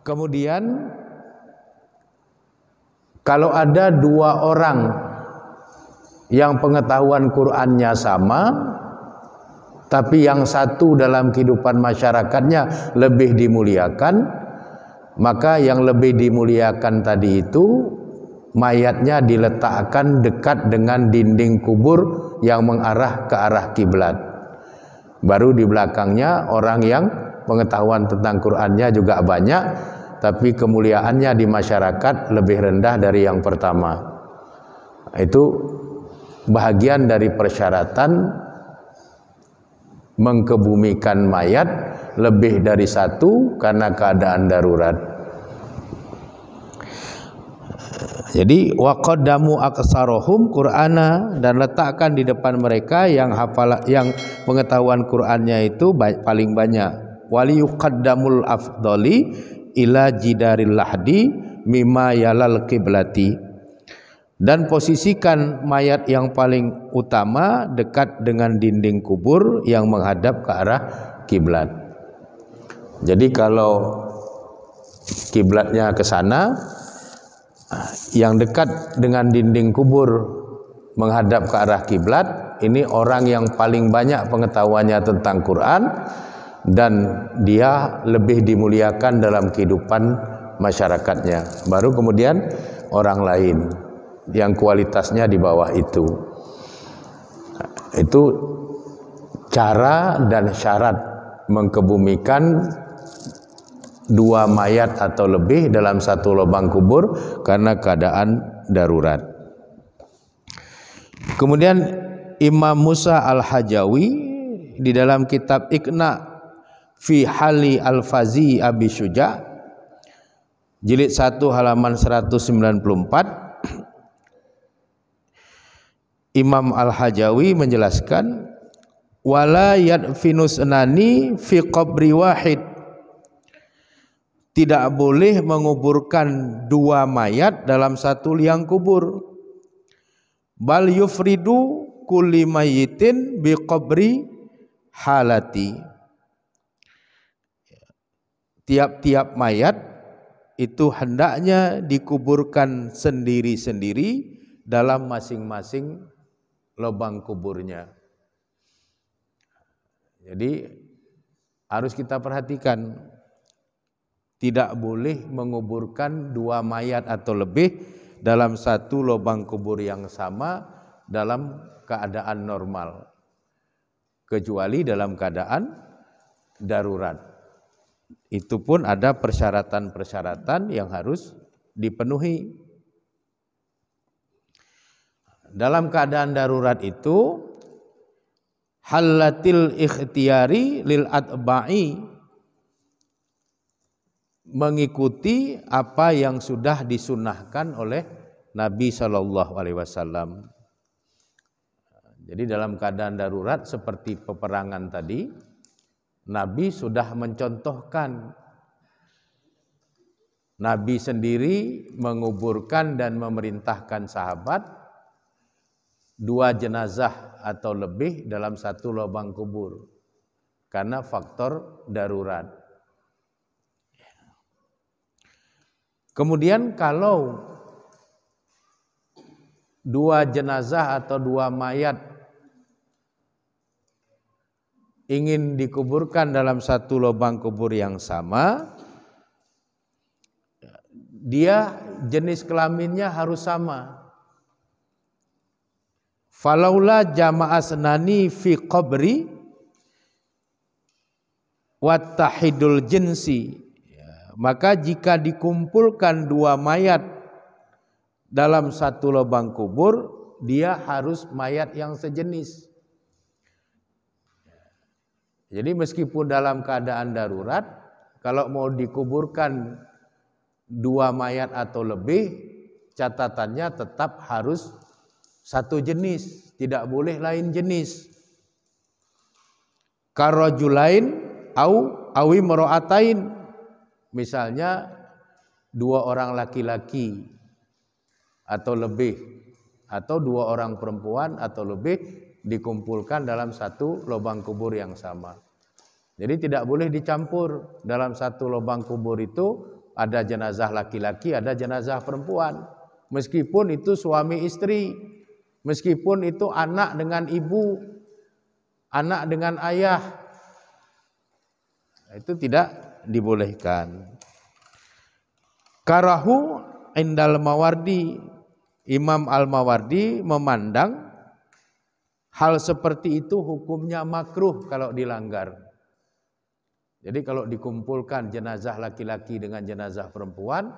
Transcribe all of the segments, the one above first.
Kemudian kalau ada dua orang yang pengetahuan Qur'annya sama, tapi yang satu dalam kehidupan masyarakatnya lebih dimuliakan, maka yang lebih dimuliakan tadi itu mayatnya diletakkan dekat dengan dinding kubur yang mengarah ke arah kiblat. Baru di belakangnya orang yang pengetahuan tentang Qur'annya juga banyak, tapi kemuliaannya di masyarakat lebih rendah dari yang pertama. Itu bahagian dari persyaratan mengkebumikan mayat lebih dari satu karena keadaan darurat. Jadi waqaddamu aksarohum Qur'ana, dan letakkan di depan mereka yang pengetahuan Qur'annya itu paling banyak. Wali yuqaddamul afdali ila jidaril lahdi mimma yalal qiblati, dan posisikan mayat yang paling utama dekat dengan dinding kubur yang menghadap ke arah kiblat. Jadi kalau kiblatnya ke sana, yang dekat dengan dinding kubur menghadap ke arah kiblat, ini orang yang paling banyak pengetahuannya tentang Quran dan dia lebih dimuliakan dalam kehidupan masyarakatnya. Baru kemudian orang lain yang kualitasnya di bawah itu. Itu cara dan syarat mengkebumikan dua mayat atau lebih dalam satu lubang kubur karena keadaan darurat. Kemudian Imam Musa Al-Hajawi di dalam kitab Iqna fi Hali Al-Fazi Abi Syuja jilid 1 halaman 194, Imam Al-Hajawi menjelaskan wala yadfinus nani fi qabri wahid, tidak boleh menguburkan dua mayat dalam satu liang kubur. Bal yufridu kulli mayyitin bi qabri halati, tiap-tiap mayat itu hendaknya dikuburkan sendiri-sendiri dalam masing-masing lubang kuburnya. Jadi harus kita perhatikan, tidak boleh menguburkan dua mayat atau lebih dalam satu lubang kubur yang sama dalam keadaan normal, kecuali dalam keadaan darurat. Itu pun ada persyaratan-persyaratan yang harus dipenuhi. Dalam keadaan darurat itu halatil ikhtiyari lil atba'i, mengikuti apa yang sudah disunnahkan oleh Nabi SAW. Jadi dalam keadaan darurat seperti peperangan tadi, Nabi sudah mencontohkan. Nabi sendiri menguburkan dan memerintahkan sahabat dua jenazah atau lebih dalam satu lubang kubur karena faktor darurat. Kemudian kalau dua jenazah atau dua mayat ingin dikuburkan dalam satu lubang kubur yang sama, dia jenis kelaminnya harus sama. Falaula jama'asnani fi qabri wattahidul jinsi, maka jika dikumpulkan dua mayat dalam satu lubang kubur, dia harus mayat yang sejenis. Jadi meskipun dalam keadaan darurat, kalau mau dikuburkan dua mayat atau lebih, catatannya tetap harus satu jenis, tidak boleh lain jenis. Karajulain awi mar'atain, misalnya dua orang laki-laki atau lebih, atau dua orang perempuan atau lebih dikumpulkan dalam satu lubang kubur yang sama. Jadi tidak boleh dicampur dalam satu lubang kubur itu Ada jenazah laki-laki, ada jenazah perempuan. Meskipun itu suami istri, meskipun itu anak dengan ibu, anak dengan ayah, itu tidak dibolehkan. Karahu indal Mawardi, Imam Al-Mawardi memandang hal seperti itu hukumnya makruh kalau dilanggar. Jadi kalau dikumpulkan jenazah laki-laki dengan jenazah perempuan,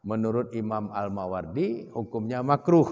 menurut Imam Al-Mawardi hukumnya makruh.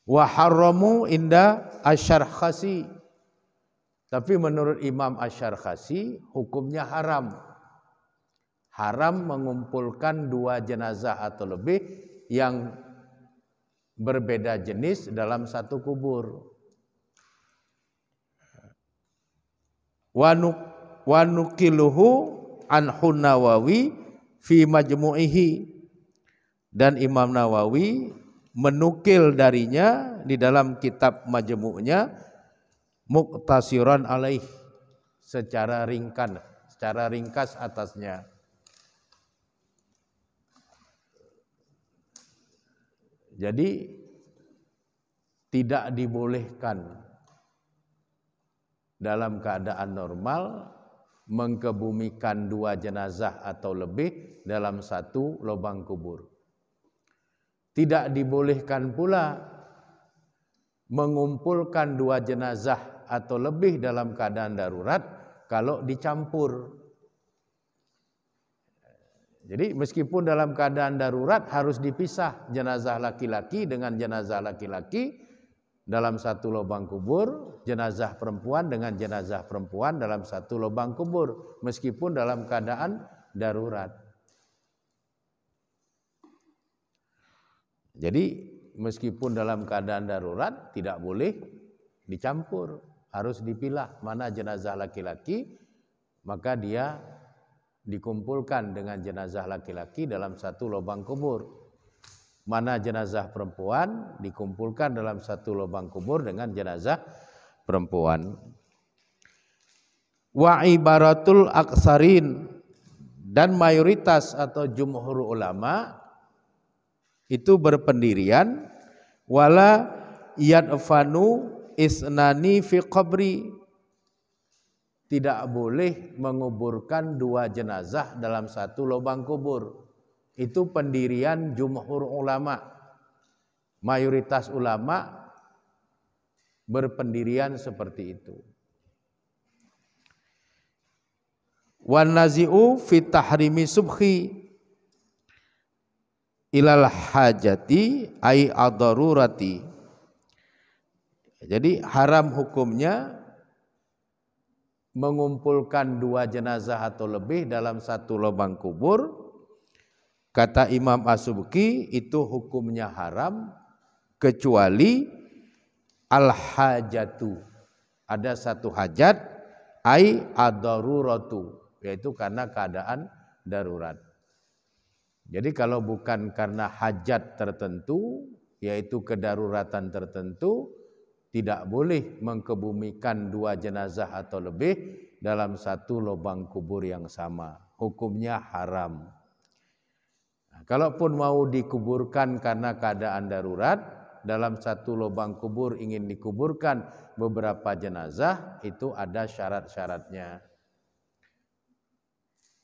Wa haramu inda Asy-Syarkhasi. Tapi menurut Imam Asy-Syarkhasi hukumnya haram. Haram mengumpulkan dua jenazah atau lebih yang berbeda jenis dalam satu kubur. Wa nuqiluhu anhu Nawawi fi majmu'ihi, dan Imam Nawawi menukil darinya di dalam kitab majmu'nya muqtasiran alaih, secara ringkas atasnya. Jadi tidak dibolehkan dalam keadaan normal mengkebumikan dua jenazah atau lebih dalam satu lubang kubur. Tidak dibolehkan pula mengumpulkan dua jenazah atau lebih dalam keadaan darurat kalau dicampur. Jadi meskipun dalam keadaan darurat harus dipisah jenazah laki-laki dengan jenazah laki-laki dalam satu lubang kubur, jenazah perempuan dengan jenazah perempuan dalam satu lubang kubur, meskipun dalam keadaan darurat. Jadi meskipun dalam keadaan darurat tidak boleh dicampur, harus dipilah mana jenazah laki-laki, maka dia dikumpulkan dengan jenazah laki-laki dalam satu lubang kubur. Mana jenazah perempuan dikumpulkan dalam satu lubang kubur dengan jenazah perempuan. Wa ibaratul aksarin, dan mayoritas atau jumhur ulama itu berpendirian wala yadfanu isnani fi qabri, tidak boleh menguburkan dua jenazah dalam satu lubang kubur. Itu pendirian jumhur ulama. Mayoritas ulama berpendirian seperti itu. Wan nazi'u fi tahrimi subhi ilal hajati ay ad-darurati. Jadi haram hukumnya mengumpulkan dua jenazah atau lebih dalam satu lubang kubur. Kata Imam As-Subki, itu hukumnya haram kecuali al-hajatu, ada satu hajat, ai ad-daruratu, yaitu karena keadaan darurat. Jadi kalau bukan karena hajat tertentu, yaitu kedaruratan tertentu, tidak boleh mengkebumikan dua jenazah atau lebih dalam satu lubang kubur yang sama. Hukumnya haram. Kalaupun mau dikuburkan karena keadaan darurat, dalam satu lubang kubur ingin dikuburkan beberapa jenazah, itu ada syarat-syaratnya.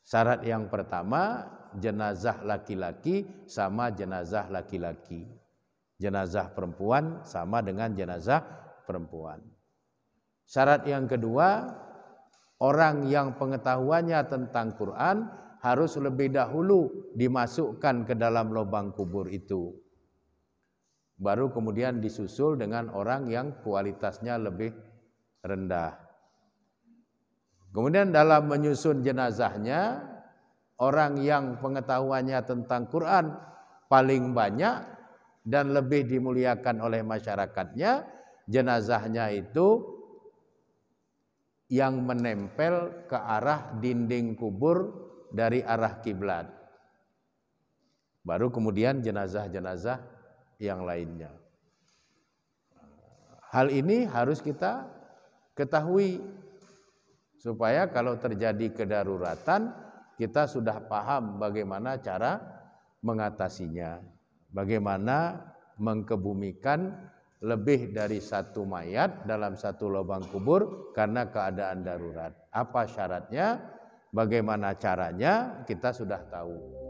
Syarat yang pertama, jenazah laki-laki sama jenazah laki-laki. Jenazah perempuan sama dengan jenazah perempuan. Syarat yang kedua, orang yang pengetahuannya tentang Quran harus lebih dahulu dimasukkan ke dalam lubang kubur itu. Baru kemudian disusul dengan orang yang kualitasnya lebih rendah. Kemudian dalam menyusun jenazahnya, orang yang pengetahuannya tentang Quran paling banyak dan lebih dimuliakan oleh masyarakatnya, jenazahnya itu yang menempel ke arah dinding kubur dari arah kiblat. Baru kemudian jenazah-jenazah yang lainnya. Hal ini harus kita ketahui supaya kalau terjadi kedaruratan kita sudah paham bagaimana cara mengatasinya, bagaimana mengkebumikan lebih dari satu mayat dalam satu lubang kubur karena keadaan darurat. Apa syaratnya, bagaimana caranya, kita sudah tahu.